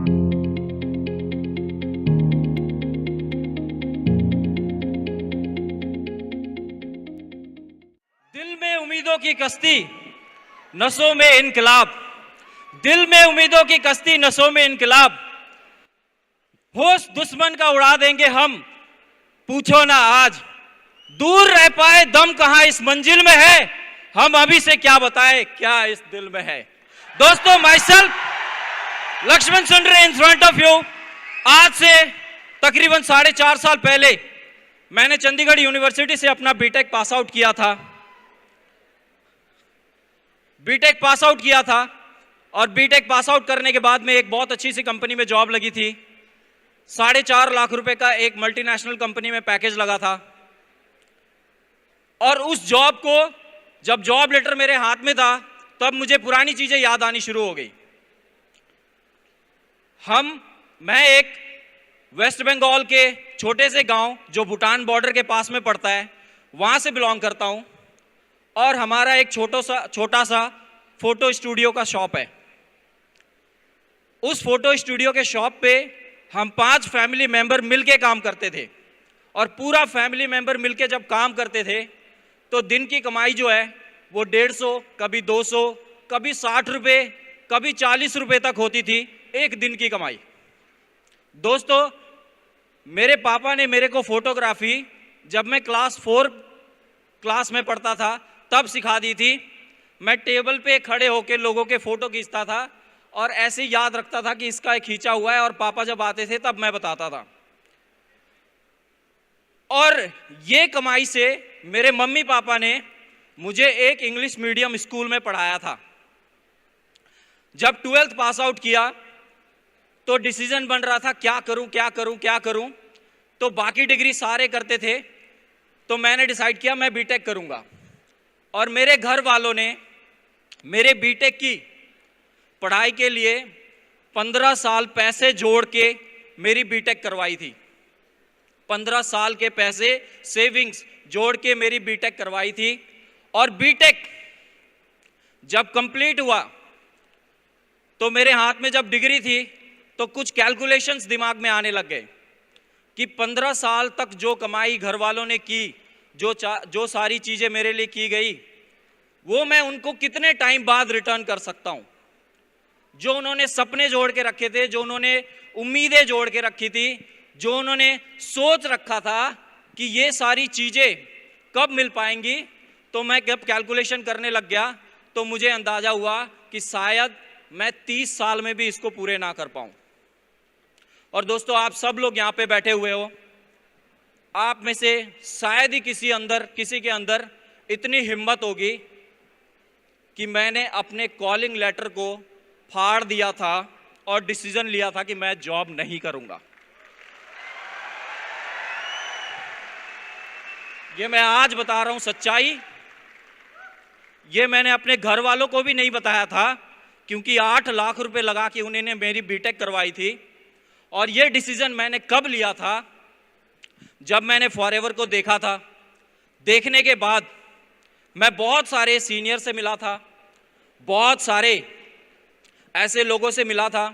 दिल में उम्मीदों की कश्ती, नसों में इनकलाब। दिल में उम्मीदों की कश्ती, नसों में इनकलाब। होश दुश्मन का उड़ा देंगे हम, पूछो ना आज। दूर रह पाए दम कहां इस मंजिल में है, हम अभी से क्या बताएं क्या इस दिल में है। दोस्तों, myself Laxman Sundare in front of you. आज से तकरीबन 4.5 साल पहले मैंने चंडीगढ़ यूनिवर्सिटी से अपना बीटेक पास आउट किया था। बीटेक पास आउट किया था और बीटेक पास आउट करने के बाद में एक बहुत अच्छी सी कंपनी में जॉब लगी थी। 4.5 लाख रुपए का एक मल्टीनेशनल कंपनी में पैकेज लगा था। और उस जॉब को जब जॉब लेटर मेरे हाथ में था तब मुझे पुरानी चीजें याद आनी शुरू हो गई। मैं एक वेस्ट बंगाल के छोटे से गांव जो भूटान बॉर्डर के पास में पड़ता है वहां से बिलोंग करता हूं और हमारा एक छोटा सा फोटो स्टूडियो का शॉप है। उस फोटो स्टूडियो के शॉप पे हम 5 फैमिली मेंबर मिलके काम करते थे और पूरा फैमिली मेंबर मिलके जब काम करते थे तो दिन की कमाई जो है वो 150, कभी 200, कभी 60 रुपये, कभी 40 रुपये तक होती थी एक दिन की कमाई। दोस्तों, मेरे पापा ने मेरे को फोटोग्राफी जब मैं क्लास 4 क्लास में पढ़ता था तब सिखा दी थी। मैं टेबल पे खड़े होकर लोगों के फोटो खींचता था और ऐसे याद रखता था कि इसका एक खींचा हुआ है, और पापा जब आते थे तब मैं बताता था। और ये कमाई से मेरे मम्मी पापा ने मुझे एक इंग्लिश मीडियम स्कूल में पढ़ाया था। जब 12th पास आउट किया तो डिसीजन बन रहा था क्या करूं क्या करूं क्या करूं। तो बाकी डिग्री सारे करते थे तो मैंने डिसाइड किया मैं बीटेक करूंगा। और मेरे घर वालों ने मेरे बीटेक की पढ़ाई के लिए 15 साल पैसे जोड़ के मेरी बीटेक करवाई थी। 15 साल के पैसे सेविंग्स जोड़ के मेरी बीटेक करवाई थी। और बीटेक जब कंप्लीट हुआ तो मेरे हाथ में जब डिग्री थी तो कुछ कैलकुलेशंस दिमाग में आने लग गए कि 15 साल तक जो कमाई घर वालों ने की, जो सारी चीज़ें मेरे लिए की गई, वो मैं उनको कितने टाइम बाद रिटर्न कर सकता हूँ। जो उन्होंने सपने जोड़ के रखे थे, जो उन्होंने उम्मीदें जोड़ के रखी थी, जो उन्होंने सोच रखा था कि ये सारी चीज़ें कब मिल पाएंगी, तो मैं जब कैलकुलेशन करने लग गया तो मुझे अंदाज़ा हुआ कि शायद मैं 30 साल में भी इसको पूरे ना कर पाऊँ। और दोस्तों, आप सब लोग यहाँ पे बैठे हुए हो, आप में से शायद ही किसी के अंदर इतनी हिम्मत होगी कि मैंने अपने कॉलिंग लेटर को फाड़ दिया था और डिसीजन लिया था कि मैं जॉब नहीं करूंगा। ये मैं आज बता रहा हूं सच्चाई। ये मैंने अपने घर वालों को भी नहीं बताया था क्योंकि 8 लाख रुपए लगा के उन्होंने मेरी बीटेक करवाई थी। और ये डिसीजन मैंने कब लिया था, जब मैंने फॉरएवर को देखा था। देखने के बाद मैं बहुत सारे सीनियर से मिला था, बहुत सारे ऐसे लोगों से मिला था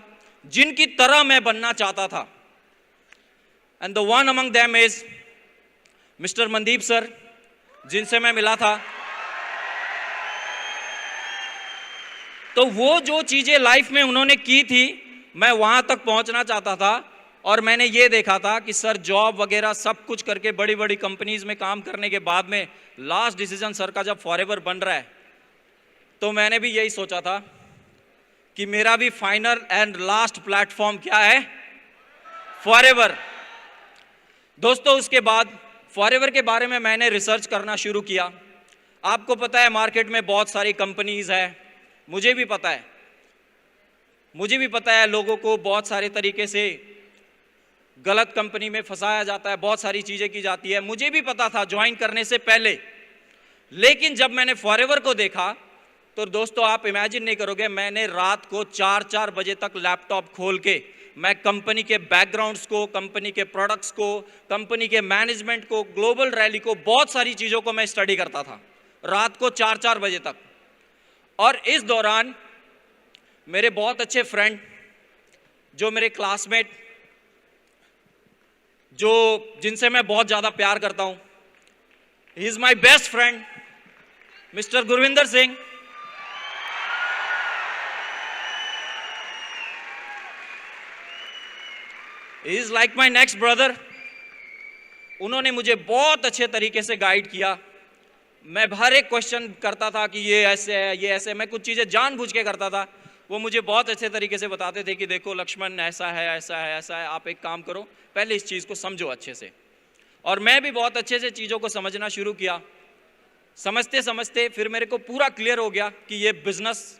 जिनकी तरह मैं बनना चाहता था। And the one among them is mister Mandeep sir, जिनसे मैं मिला था। तो वो जो चीजें लाइफ में उन्होंने की थी मैं वहां तक पहुंचना चाहता था। और मैंने ये देखा था कि सर जॉब वगैरह सब कुछ करके बड़ी बड़ी कंपनीज में काम करने के बाद में लास्ट डिसीजन सर का जब फॉरएवर बन रहा है, तो मैंने भी यही सोचा था कि मेरा भी फाइनल एंड लास्ट प्लेटफॉर्म क्या है, फॉरएवर। दोस्तों, उसके बाद फॉरएवर के बारे में मैंने रिसर्च करना शुरू किया। आपको पता है मार्केट में बहुत सारी कंपनीज है, मुझे भी पता है लोगों को बहुत सारे तरीके से गलत कंपनी में फंसाया जाता है, बहुत सारी चीज़ें की जाती है, मुझे भी पता था ज्वाइन करने से पहले। लेकिन जब मैंने फॉरएवर को देखा तो दोस्तों आप इमेजिन नहीं करोगे, मैंने रात को 4-4 बजे तक लैपटॉप खोल के मैं कंपनी के बैकग्राउंड्स को, कंपनी के प्रोडक्ट्स को, कंपनी के मैनेजमेंट को, ग्लोबल रैली को, बहुत सारी चीज़ों को मैं स्टडी करता था रात को 4-4 बजे तक। और इस दौरान मेरे बहुत अच्छे फ्रेंड जो मेरे क्लासमेट, जो जिनसे मैं बहुत ज्यादा प्यार करता हूं, he is my best friend mister Gurvinder Singh. He is like my next brother. उन्होंने मुझे बहुत अच्छे तरीके से गाइड किया। मैं हर एक क्वेश्चन करता था कि ये ऐसे है, ये ऐसे है। मैं कुछ चीज़ें जानबूझ के करता था, वो मुझे बहुत अच्छे तरीके से बताते थे कि देखो लक्ष्मण, ऐसा है, ऐसा है, ऐसा है, आप एक काम करो, पहले इस चीज़ को समझो अच्छे से। और मैं भी बहुत अच्छे से चीज़ों को समझना शुरू किया। समझते समझते फिर मेरे को पूरा क्लियर हो गया कि ये बिजनेस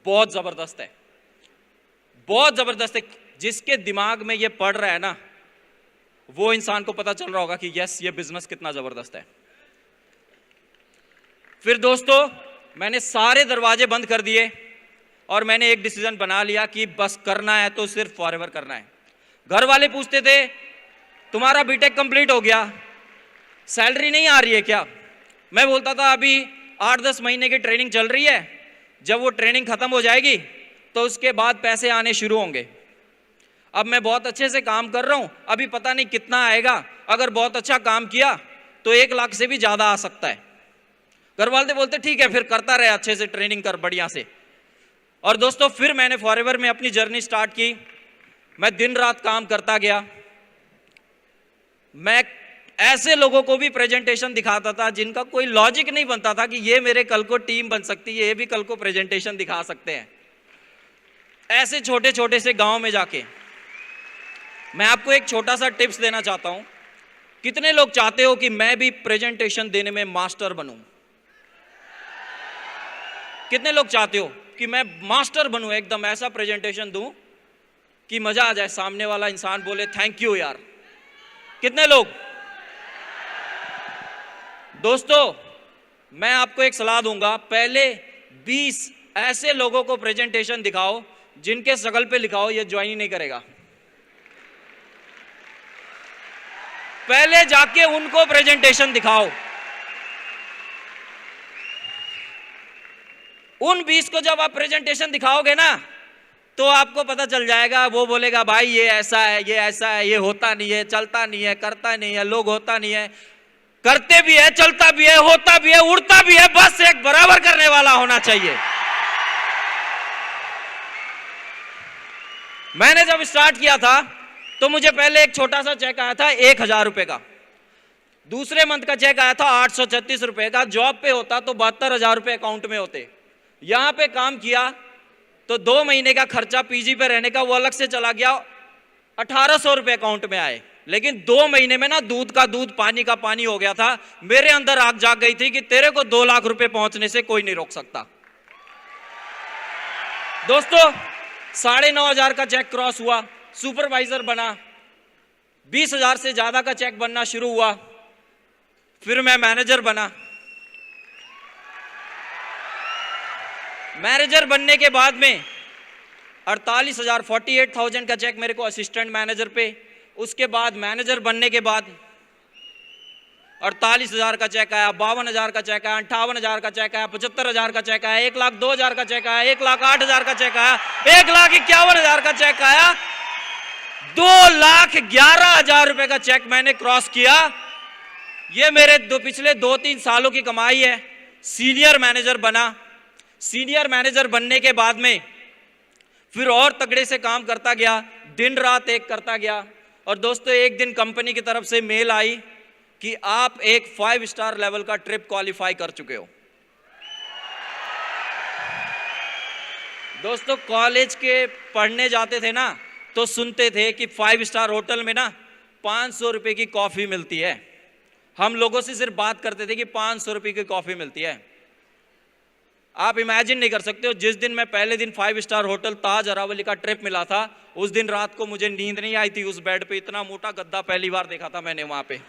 बहुत ज़बरदस्त है, बहुत ज़बरदस्त है। जिसके दिमाग में ये पड़ रहा है ना, वो इंसान को पता चल रहा होगा कि यस, ये बिजनेस कितना ज़बरदस्त है। फिर दोस्तों, मैंने सारे दरवाजे बंद कर दिए और मैंने एक डिसीजन बना लिया कि बस करना है तो सिर्फ फॉरएवर करना है। घर वाले पूछते थे तुम्हारा बीटेक कंप्लीट हो गया, सैलरी नहीं आ रही है क्या? मैं बोलता था अभी 8-10 महीने की ट्रेनिंग चल रही है, जब वो ट्रेनिंग खत्म हो जाएगी तो उसके बाद पैसे आने शुरू होंगे। अब मैं बहुत अच्छे से काम कर रहा हूं, अभी पता नहीं कितना आएगा। अगर बहुत अच्छा काम किया तो 1 लाख से भी ज्यादा आ सकता है। घर वाले बोलते ठीक है, फिर करता रहे, अच्छे से ट्रेनिंग कर बढ़िया से। और दोस्तों, फिर मैंने फॉरएवर में अपनी जर्नी स्टार्ट की। मैं दिन रात काम करता गया। मैं ऐसे लोगों को भी प्रेजेंटेशन दिखाता था जिनका कोई लॉजिक नहीं बनता था कि ये मेरे कल को टीम बन सकती है, ये भी कल को प्रेजेंटेशन दिखा सकते हैं। ऐसे छोटे छोटे से गांव में जाके मैं आपको एक छोटा सा टिप्स देना चाहता हूं। कितने लोग चाहते हो कि मैं भी प्रेजेंटेशन देने में मास्टर बनूं? कितने लोग चाहते हो कि मैं मास्टर बनूं, एकदम ऐसा प्रेजेंटेशन दूं कि मजा आ जाए, सामने वाला इंसान बोले थैंक यू यार? कितने लोग? दोस्तों, मैं आपको एक सलाह दूंगा, पहले 20 ऐसे लोगों को प्रेजेंटेशन दिखाओ जिनके शकल पे लिखाओ ये ज्वाइन ही नहीं करेगा। पहले जाके उनको प्रेजेंटेशन दिखाओ। उन 20 को जब आप प्रेजेंटेशन दिखाओगे ना, तो आपको पता चल जाएगा। वो बोलेगा भाई ये ऐसा है, ये ऐसा है, ये होता नहीं है, चलता नहीं है, करता नहीं है, लोग होता नहीं है, करते भी है, चलता भी है, होता भी है, उड़ता भी है, बस एक बराबर करने वाला होना चाहिए। मैंने जब स्टार्ट किया था तो मुझे पहले एक छोटा सा चेक आया था 1000 रुपए का। दूसरे मंथ का चेक आया था 836 रुपए का। जॉब पे होता तो 72,000 रुपए अकाउंट में होते। यहां पे काम किया तो 2 महीने का खर्चा पीजी पे रहने का वो अलग से चला गया, 1800 रुपए अकाउंट में आए। लेकिन 2 महीने में ना दूध का दूध, पानी का पानी हो गया था। मेरे अंदर आग जाग गई थी कि तेरे को 2 लाख रुपए पहुंचने से कोई नहीं रोक सकता। दोस्तों, 9,500 का चेक क्रॉस हुआ, सुपरवाइजर बना, 20,000 से ज्यादा का चेक बनना शुरू हुआ। फिर मैं मैनेजर बना। मैनेजर बनने के बाद में 48,000 48,000 का चेक मेरे को असिस्टेंट मैनेजर पे। उसके बाद मैनेजर बनने के बाद 48,000 का चेक आया, 52,000 का चेक आया, 58,000 का चेक आया, 75,000 का चेक आया, 1,02,000 का चेक आया, 1,08,000 का चेक आया, 1,51,000 का चेक आया, 2,11,000 रुपए का चेक मैंने क्रॉस किया। ये मेरे पिछले 2-3 सालों की कमाई है। सीनियर मैनेजर बना। सीनियर मैनेजर बनने के बाद में फिर और तगड़े से काम करता गया, दिन रात एक करता गया। और दोस्तों, एक दिन कंपनी की तरफ से मेल आई कि आप एक 5 स्टार लेवल का ट्रिप क्वालिफाई कर चुके हो। दोस्तों, कॉलेज के पढ़ने जाते थे ना तो सुनते थे कि 5 स्टार होटल में ना 500 रुपए की कॉफी मिलती है। हम लोगों से सिर्फ बात करते थे कि 500 रुपए की कॉफी मिलती है। आप इमेजिन नहीं कर सकते हो, जिस दिन मैं पहले दिन 5 स्टार होटल ताज अरावली का ट्रिप मिला था, उस दिन रात को मुझे नींद नहीं आई थी। उस बेड पे इतना मोटा गद्दा पहली बार देखा था मैंने वहां पे।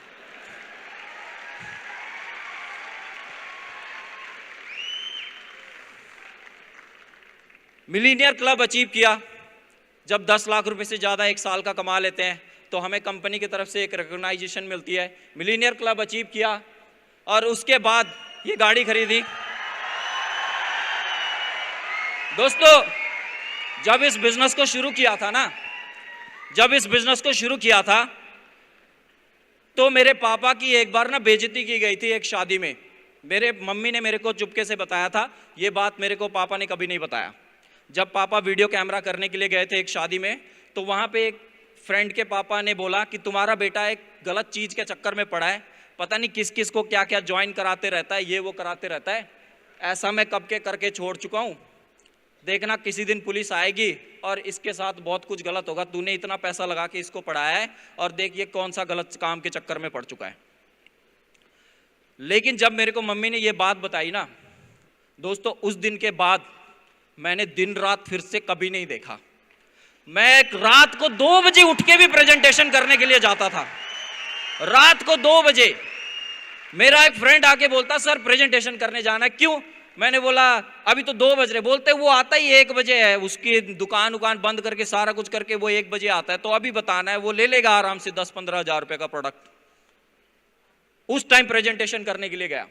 मिलीनियर क्लब अचीव किया। जब 10 लाख रुपए से ज्यादा एक साल का कमा लेते हैं तो हमें कंपनी की तरफ से एक रिकॉग्नाइजेशन मिलती है। मिलीनियर क्लब अचीव किया और उसके बाद ये गाड़ी खरीदी। दोस्तों, जब इस बिजनेस को शुरू किया था ना, जब इस बिजनेस को शुरू किया था तो मेरे पापा की एक बार ना बेइज्जती की गई थी एक शादी में। मेरे मम्मी ने मेरे को चुपके से बताया था, ये बात मेरे को पापा ने कभी नहीं बताया। जब पापा वीडियो कैमरा करने के लिए गए थे एक शादी में, तो वहाँ पे एक फ्रेंड के पापा ने बोला कि तुम्हारा बेटा एक गलत चीज़ के चक्कर में पड़ा है, पता नहीं किस किस को क्या क्या ज्वाइन कराते रहता है, ये वो कराते रहता है। ऐसा मैं कब के करके छोड़ चुका हूँ, देखना किसी दिन पुलिस आएगी और इसके साथ बहुत कुछ गलत होगा। तूने इतना पैसा लगा के इसको पढ़ाया है और देख ये कौन सा गलत काम के चक्कर में पड़ चुका है। लेकिन जब मेरे को मम्मी ने ये बात बताई ना दोस्तों, उस दिन के बाद मैंने दिन रात फिर से कभी नहीं देखा। मैं रात को 2 बजे उठ के भी प्रेजेंटेशन करने के लिए जाता था। रात को 2 बजे मेरा एक फ्रेंड आके बोलता, सर प्रेजेंटेशन करने जाना है। क्यों? मैंने बोला अभी तो 2 बज रहे। बोलते वो आता ही 1 बजे है, उसकी दुकान बंद करके सारा कुछ करके वो 1 बजे आता है, तो अभी बताना है। वो ले लेगा आराम से 10-15 हज़ार रुपए का प्रोडक्ट। उस टाइम प्रेजेंटेशन करने के लिए गया।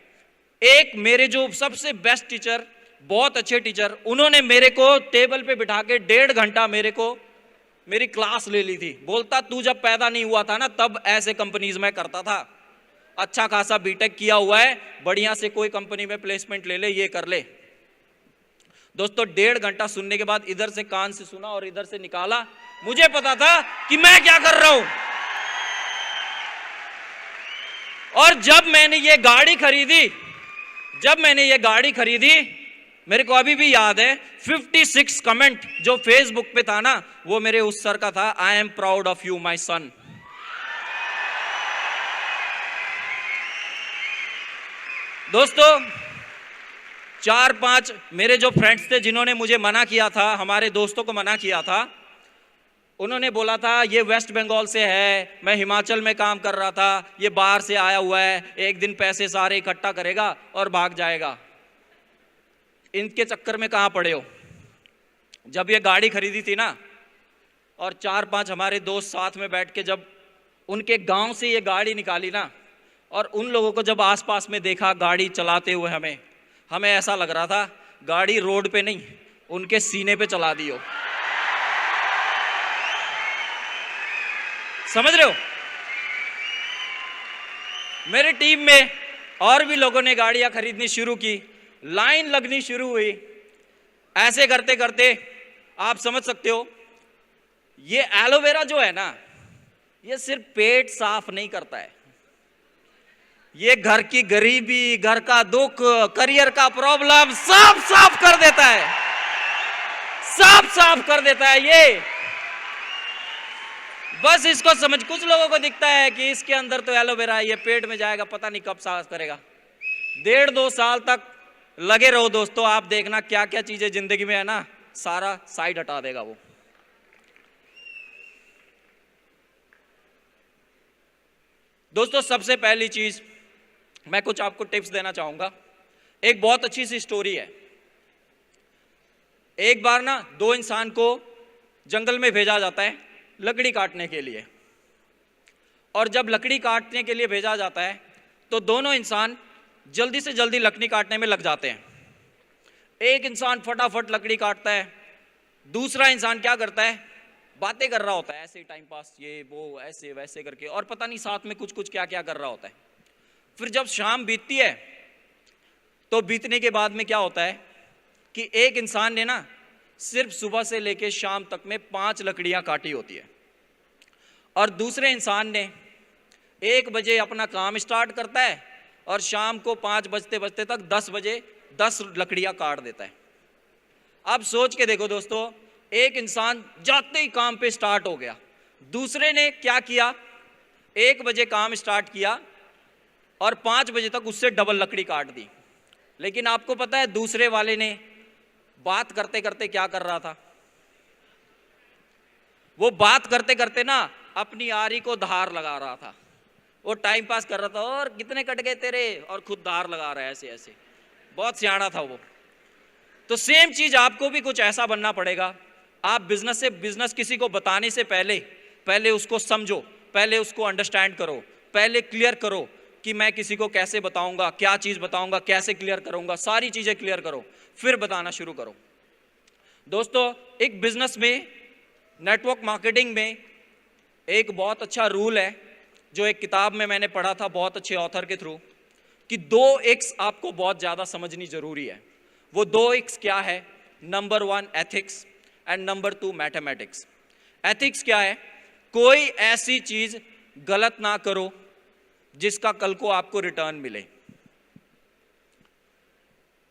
एक मेरे जो सबसे बेस्ट टीचर, बहुत अच्छे टीचर, उन्होंने मेरे को टेबल पे बिठा के 1.5 घंटा मेरी क्लास ले ली थी। बोलता तू जब पैदा नहीं हुआ था ना तब ऐसे कंपनीज में करता था, अच्छा खासा बीटेक किया हुआ है, बढ़िया से कोई कंपनी में प्लेसमेंट ले ले, ये कर ले। दोस्तों 1.5 घंटा सुनने के बाद इधर से कान से सुना और इधर से निकाला। मुझे पता था कि मैं क्या कर रहा हूं। और जब मैंने ये गाड़ी खरीदी, मेरे को अभी भी याद है 56 कमेंट जो फेसबुक पे था ना, वो मेरे उस सर का था, I am proud of you my son. दोस्तों 4-5 मेरे जो फ्रेंड्स थे जिन्होंने मुझे मना किया था, हमारे दोस्तों को मना किया था, उन्होंने बोला था ये वेस्ट बंगाल से है, मैं हिमाचल में काम कर रहा था, ये बाहर से आया हुआ है, एक दिन पैसे सारे इकट्ठा करेगा और भाग जाएगा। इनके चक्कर में कहाँ पड़े हो। जब ये गाड़ी खरीदी थी ना और 4-5 हमारे दोस्त साथ में बैठ के जब उनके गांव से ये गाड़ी निकाली ना, और उन लोगों को जब आसपास में देखा गाड़ी चलाते हुए, हमें ऐसा लग रहा था गाड़ी रोड पे नहीं उनके सीने पे चला दी हो। समझ रहे हो? मेरे टीम में और भी लोगों ने गाड़ियां खरीदनी शुरू की, लाइन लगनी शुरू हुई। ऐसे करते करते आप समझ सकते हो, ये एलोवेरा जो है ना, ये सिर्फ पेट साफ नहीं करता है, ये घर की गरीबी, घर का दुख, करियर का प्रॉब्लम सब साफ कर देता है, साफ कर देता है। ये बस इसको समझ, कुछ लोगों को दिखता है कि इसके अंदर तो एलोवेरा है, ये पेट में जाएगा, पता नहीं कब साफ करेगा। 1.5-2 साल तक लगे रहो दोस्तों, आप देखना क्या क्या चीजें जिंदगी में है ना, सारा साइड हटा देगा वो। दोस्तों सबसे पहली चीज मैं कुछ आपको टिप्स देना चाहूंगा। एक बहुत अच्छी सी स्टोरी है। एक बार ना 2 इंसान को जंगल में भेजा जाता है लकड़ी काटने के लिए, और जब लकड़ी काटने के लिए भेजा जाता है तो दोनों इंसान जल्दी से जल्दी लकड़ी काटने में लग जाते हैं। एक इंसान फटाफट लकड़ी काटता है, दूसरा इंसान क्या करता है, बातें कर रहा होता है ऐसे टाइम पास, ये वो ऐसे वैसे करके, और पता नहीं साथ में कुछ कुछ क्या क्या कर रहा होता है। फिर जब शाम बीतती है तो बीतने के बाद में क्या होता है कि एक इंसान ने ना सिर्फ सुबह से लेके शाम तक में 5 लकड़ियां काटी होती है, और दूसरे इंसान ने 1 बजे अपना काम स्टार्ट करता है और शाम को 5 बजते बजते तक 10 बजे 10 लकड़ियां काट देता है। अब सोच के देखो दोस्तों, एक इंसान जाते ही काम पे स्टार्ट हो गया, दूसरे ने क्या किया, 1 बजे काम स्टार्ट किया और 5 बजे तक उससे डबल लकड़ी काट दी। लेकिन आपको पता है दूसरे वाले ने बात करते करते क्या कर रहा था, वो बात करते करते ना अपनी आरी को धार लगा रहा था, वो टाइम पास कर रहा था, और कितने कट गए तेरे, और खुद धार लगा रहा है ऐसे ऐसे, बहुत सियाना था वो। तो सेम चीज आपको भी कुछ ऐसा बनना पड़ेगा। आप बिजनेस किसी को बताने से पहले उसको समझो, पहले उसको अंडरस्टैंड करो, पहले क्लियर करो कि मैं किसी को कैसे बताऊंगा, क्या चीज बताऊंगा, कैसे क्लियर करूंगा, सारी चीजें क्लियर करो, फिर बताना शुरू करो। दोस्तों, एक बिजनेस में, नेटवर्क मार्केटिंग में एक बहुत अच्छा रूल है जो एक किताब में मैंने पढ़ा था बहुत अच्छे ऑथर के थ्रू, कि 2x आपको बहुत ज़्यादा समझनी जरूरी है। वो 2x क्या है? Number 1 ethics and number 2 mathematics. Ethics क्या है? कोई ऐसी चीज गलत ना करो जिसका कल को आपको रिटर्न मिले।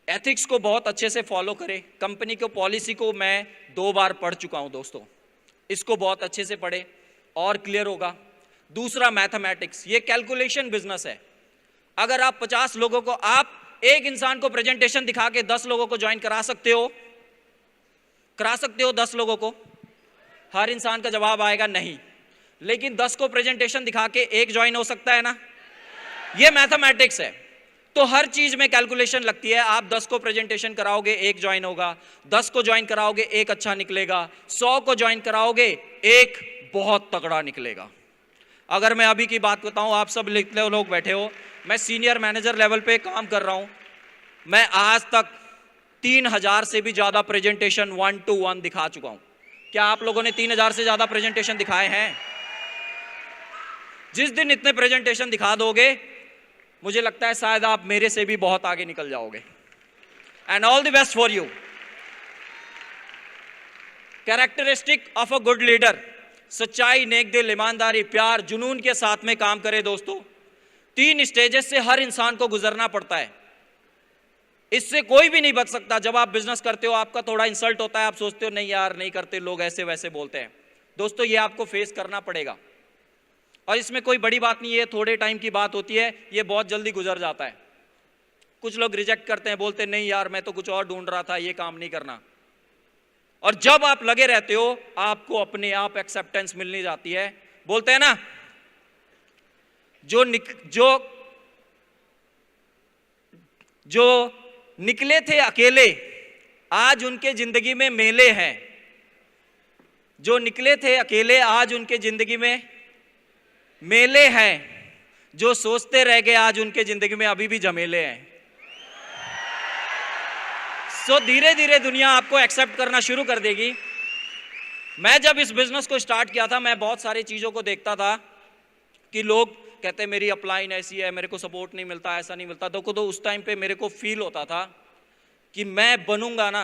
एथिक्स को बहुत अच्छे से फॉलो करें। कंपनी को पॉलिसी को मैं 2 बार पढ़ चुका हूं दोस्तों, इसको बहुत अच्छे से पढ़े और क्लियर होगा। दूसरा मैथमेटिक्स, ये कैलकुलेशन बिजनेस है। अगर आप 50 लोगों को, आप एक इंसान को प्रेजेंटेशन दिखा के 10 लोगों को ज्वाइन करा सकते हो? करा सकते हो 10 लोगों को? हर इंसान का जवाब आएगा नहीं। लेकिन 10 को प्रेजेंटेशन दिखा के एक ज्वाइन हो सकता है ना? ये मैथमेटिक्स है। तो हर चीज में कैलकुलेशन लगती है। आप 10 को प्रेजेंटेशन कराओगे, एक ज्वाइन होगा। 10 को ज्वाइन कराओगे, एक अच्छा निकलेगा। 100 को ज्वाइन कराओगे, एक बहुत तगड़ा निकलेगा। अगर मैं अभी की बात बताऊं, आप सब लिखते लोग बैठे हो, मैं सीनियर मैनेजर लेवल पे काम कर रहा हूं। मैं आज तक 3000 से भी ज्यादा प्रेजेंटेशन 1 to 1 दिखा चुका हूं। क्या आप लोगों ने 3000 से ज्यादा प्रेजेंटेशन दिखाए हैं? जिस दिन इतने प्रेजेंटेशन दिखा दोगे, मुझे लगता है शायद आप मेरे से भी बहुत आगे निकल जाओगे। And all the best for you. Characteristic of a good leader, सच्चाई, नेक दिल, ईमानदारी, प्यार, जुनून के साथ में काम करे दोस्तों। 3 स्टेजेस से हर इंसान को गुजरना पड़ता है, इससे कोई भी नहीं बच सकता। जब आप बिजनेस करते हो, आपका थोड़ा इंसल्ट होता है, आप सोचते हो नहीं यार नहीं करते, लोग ऐसे वैसे बोलते हैं। दोस्तों, ये आपको फेस करना पड़ेगा और इसमें कोई बड़ी बात नहीं है, थोड़े टाइम की बात होती है, ये बहुत जल्दी गुजर जाता है। कुछ लोग रिजेक्ट करते हैं, बोलते हैं नहीं यार मैं तो कुछ और ढूंढ रहा था, ये काम नहीं करना। और जब आप लगे रहते हो, आपको अपने आप एक्सेप्टेंस मिलनी जाती है। बोलते हैं ना, जो निकले थे अकेले, आज उनके जिंदगी में मेले हैं। जो निकले थे अकेले, आज उनके जिंदगी में मेले हैं। जो सोचते रह गए, आज उनके जिंदगी में अभी भी झमेले हैं। सो धीरे धीरे दुनिया आपको एक्सेप्ट करना शुरू कर देगी। मैं जब इस बिजनेस को स्टार्ट किया था, मैं बहुत सारी चीजों को देखता था कि लोग कहते मेरी अपलाइन ऐसी है, मेरे को सपोर्ट नहीं मिलता, ऐसा नहीं मिलता। देखो तो उस टाइम पे मेरे को फील होता था कि मैं बनूंगा ना।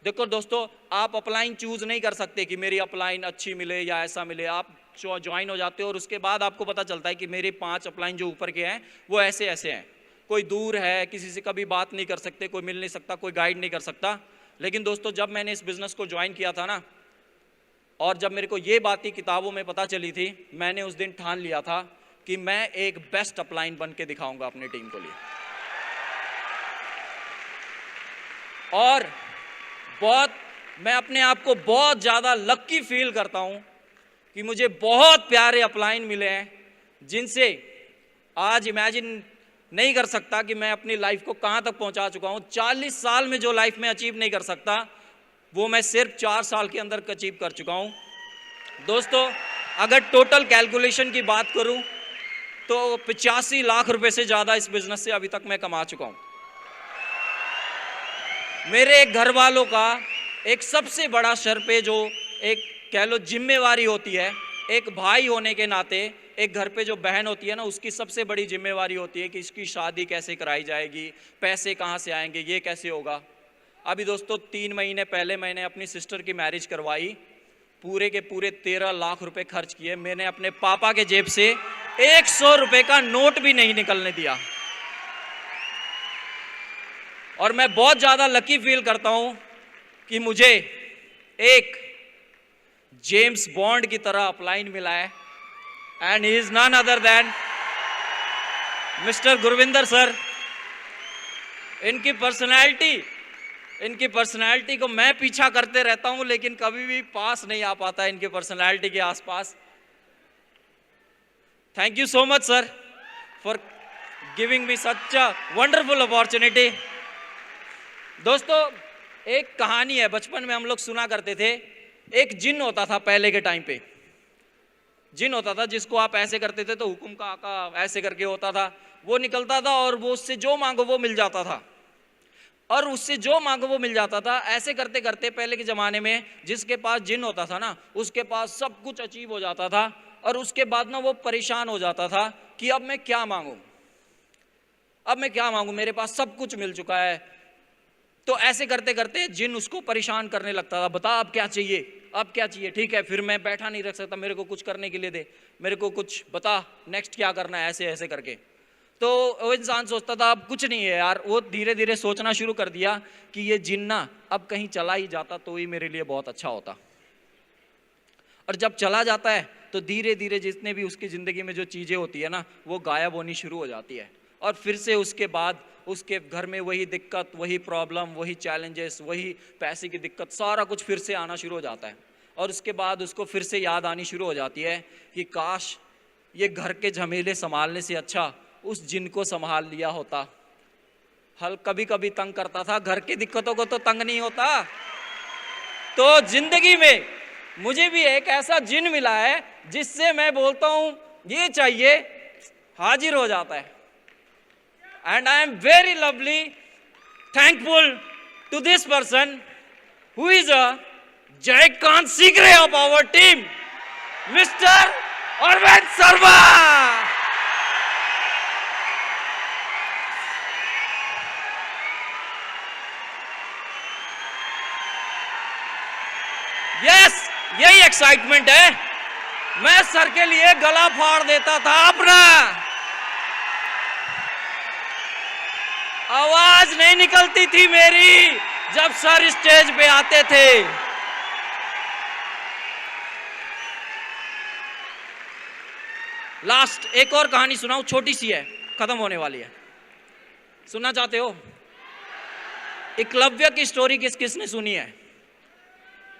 देखो दोस्तों, आप अपलाइन चूज नहीं कर सकते कि मेरी अपलाइन अच्छी मिले या ऐसा मिले। आप ज्वाइन हो जाते हो और उसके बाद आपको पता चलता है कि मेरे 5 अपलाइन जो ऊपर के हैं वो ऐसे ऐसे हैं। कोई दूर है, किसी से कभी बात नहीं कर सकते, कोई मिल नहीं सकता, कोई गाइड नहीं कर सकता। लेकिन दोस्तों, जब मैंने इस बिजनेस को ज्वाइन किया था ना, और जब मेरे को ये बातें किताबों में पता चली थी, मैंने उस दिन ठान लिया था कि मैं एक बेस्ट अपलाइन बन के दिखाऊंगा अपनी टीम को लिए। और मैं अपने आप को बहुत ज़्यादा लक्की फील करता हूं कि मुझे बहुत प्यारे अपलाइन मिले हैं, जिनसे आज इमेजिन नहीं कर सकता कि मैं अपनी लाइफ को कहां तक पहुंचा चुका हूं। 40 साल में जो लाइफ में अचीव नहीं कर सकता, वो मैं सिर्फ 4 साल के अंदर अचीव कर चुका हूं। दोस्तों, अगर टोटल कैलकुलेशन की बात करूं तो 85 लाख रुपए से ज़्यादा इस बिजनेस से अभी तक मैं कमा चुका हूं। मेरे एक घर वालों का एक सबसे बड़ा सर पे जो एक कह लो जिम्मेवारी होती है, एक भाई होने के नाते, एक घर पे जो बहन होती है ना, उसकी सबसे बड़ी जिम्मेवारी होती है कि इसकी शादी कैसे कराई जाएगी, पैसे कहाँ से आएंगे, ये कैसे होगा। अभी दोस्तों 3 महीने पहले मैंने अपनी सिस्टर की मैरिज करवाई, पूरे के पूरे 13 लाख रुपए खर्च किए। मैंने अपने पापा के जेब से 100 रुपए का नोट भी नहीं निकलने दिया। और मैं बहुत ज़्यादा लकी फील करता हूं कि मुझे एक जेम्स बॉन्ड की तरह अपलाइन मिला है, and he is none other than mister Gurvinder sir. इनकी पर्सनैलिटी को मैं पीछा करते रहता हूं, लेकिन कभी भी पास नहीं आ पाता इनके पर्सनैलिटी के आसपास। Thank you so much sir for giving me such a wonderful opportunity. दोस्तों, एक कहानी है, बचपन में हम लोग सुना करते थे। एक जिन होता था पहले के टाइम पे, जिन होता था जिसको आप ऐसे करते थे तो हुकुम का आका ऐसे करके होता था, वो निकलता था और वो उससे जो मांगो वो मिल जाता था। और उससे जो मांगो वो मिल जाता था। ऐसे करते करते पहले के ज़माने में जिसके पास जिन होता था ना, उसके पास सब कुछ अचीव हो जाता था, और उसके बाद ना वो परेशान हो जाता था कि अब मैं क्या मांगूं, अब मैं क्या मांगूं, मेरे पास सब कुछ मिल चुका है। तो ऐसे करते करते जिन उसको परेशान करने लगता था, बता अब क्या चाहिए, अब क्या चाहिए, ठीक है फिर मैं बैठा नहीं रख सकता, मेरे को कुछ करने के लिए दे, मेरे को कुछ बता नेक्स्ट क्या करना है, ऐसे ऐसे करके। तो वो इंसान सोचता था अब कुछ नहीं है यार। वो धीरे धीरे सोचना शुरू कर दिया कि ये जिन्ना अब कहीं चला ही जाता तो ही मेरे लिए बहुत अच्छा होता। और जब चला जाता है तो धीरे धीरे जितने भी उसकी ज़िंदगी में जो चीज़ें होती है ना, वो गायब होनी शुरू हो जाती है। और फिर से उसके बाद उसके घर में वही दिक्कत, वही प्रॉब्लम, वही चैलेंजेस, वही पैसे की दिक्कत, सारा कुछ फिर से आना शुरू हो जाता है। और उसके बाद उसको फिर से याद आनी शुरू हो जाती है कि काश ये घर के झमेले संभालने से अच्छा उस जिन को संभाल लिया होता। हल कभी कभी तंग करता था, घर की दिक्कतों को तो तंग नहीं होता। तो जिंदगी में मुझे भी एक ऐसा जिन मिला है जिससे मैं बोलता हूं ये चाहिए, हाजिर हो जाता है। And I am very lovely thankful to this person who is a giant secret of our team, Mr. Arvind Sharma. Yes, यही एक्साइटमेंट है। मैं सर के लिए गला फाड़ देता था अपना, आवाज नहीं निकलती थी मेरी जब सर स्टेज पे आते थे। लास्ट एक और कहानी सुनाऊं, छोटी सी है, खत्म होने वाली है, सुनना चाहते हो? एकलव्य की स्टोरी किस किसने सुनी है?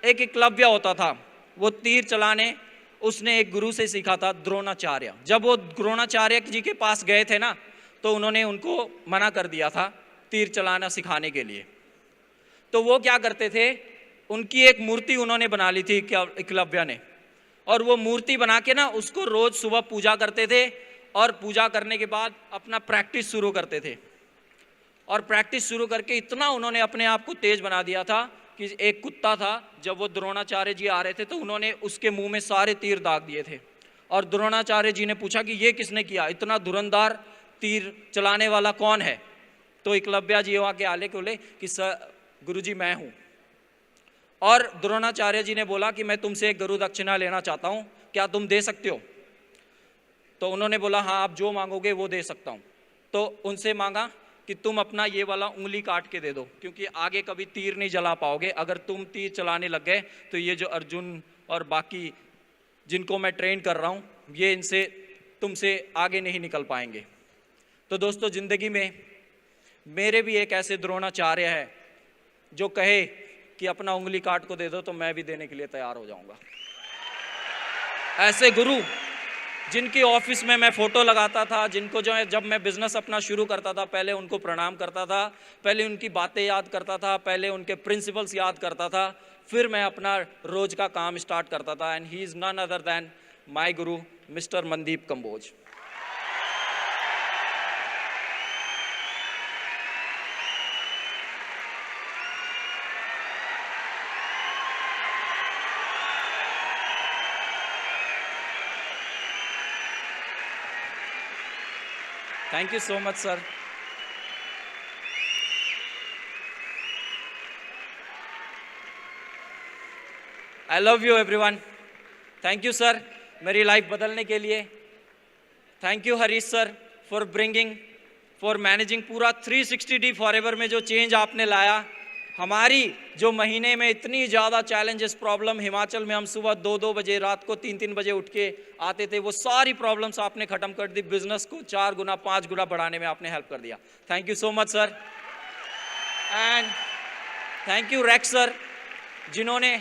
एक एकलव्य होता था, वो तीर चलाने उसने एक गुरु से सीखा था, द्रोणाचार्य। जब वो द्रोणाचार्य जी के पास गए थे ना, तो उन्होंने उनको मना कर दिया था तीर चलाना सिखाने के लिए। तो वो क्या करते थे, उनकी एक मूर्ति उन्होंने बना ली थी एकलव्य ने, और वो मूर्ति बना के ना उसको रोज सुबह पूजा करते थे, और पूजा करने के बाद अपना प्रैक्टिस शुरू करते थे। और प्रैक्टिस शुरू करके इतना उन्होंने अपने आप को तेज बना दिया था कि एक कुत्ता था, जब वो द्रोणाचार्य जी आ रहे थे तो उन्होंने उसके मुंह में सारे तीर दाग दिए थे। और द्रोणाचार्य जी ने पूछा कि ये किसने किया, इतना धुरंधार तीर चलाने वाला कौन है? तो एकलव्य जी वहाँ के आले बोले कि सर गुरुजी मैं हूँ। और द्रोणाचार्य जी ने बोला कि मैं तुमसे एक गुरु दक्षिणा लेना चाहता हूँ, क्या तुम दे सकते हो? तो उन्होंने बोला हाँ आप जो मांगोगे वो दे सकता हूँ। तो उनसे मांगा कि तुम अपना ये वाला उंगली काट के दे दो, क्योंकि आगे कभी तीर नहीं जला पाओगे। अगर तुम तीर चलाने लग गए तो ये जो अर्जुन और बाकी जिनको मैं ट्रेन कर रहा हूँ, ये इनसे तुमसे आगे नहीं निकल पाएंगे। तो दोस्तों ज़िंदगी में मेरे भी एक ऐसे द्रोणाचार्य है जो कहे कि अपना उंगली काट को दे दो तो मैं भी देने के लिए तैयार हो जाऊंगा। ऐसे गुरु जिनकी ऑफिस में मैं फ़ोटो लगाता था, जिनको जो है जब मैं बिज़नेस अपना शुरू करता था पहले उनको प्रणाम करता था, पहले उनकी बातें याद करता था, पहले उनके प्रिंसिपल्स याद करता था, फिर मैं अपना रोज़ का काम स्टार्ट करता था। And he is none other than my guru mister Mandeep Kamboj. Thank you so much, sir. I love you everyone. Thank you sir, मेरी लाइफ बदलने के लिए। Thank you Harish sir for bringing, for managing पूरा 360D फॉरएवर में जो change आपने लाया। हमारी जो महीने में इतनी ज़्यादा चैलेंजेस प्रॉब्लम, हिमाचल में हम सुबह 2-2 बजे, रात को 3-3 बजे उठ के आते थे, वो सारी प्रॉब्लम्स आपने ख़त्म कर दी। बिजनेस को 4 गुना 5 गुना बढ़ाने में आपने हेल्प कर दिया। Thank you so much sir. And thank you racks sir, जिन्होंने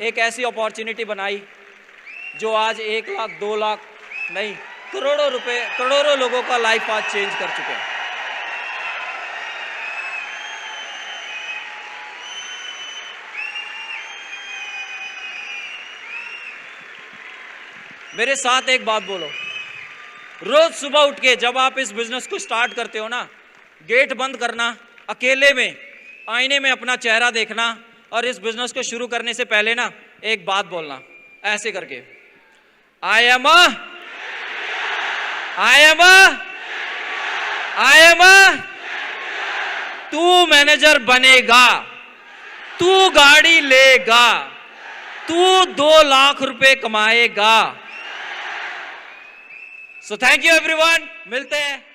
एक ऐसी अपॉर्चुनिटी बनाई जो आज 1 लाख 2 लाख नहीं करोड़ों रुपए, करोड़ों लोगों का लाइफ आज चेंज कर चुके हैं। मेरे साथ एक बात बोलो, रोज सुबह उठ के जब आप इस बिजनेस को स्टार्ट करते हो ना, गेट बंद करना, अकेले में आईने में अपना चेहरा देखना और इस बिजनेस को शुरू करने से पहले ना एक बात बोलना ऐसे करके, आई एम तू मैनेजर बनेगा, तू गाड़ी लेगा, तू 2 लाख रुपए कमाएगा। सो थैंक यू एवरीवन, मिलते हैं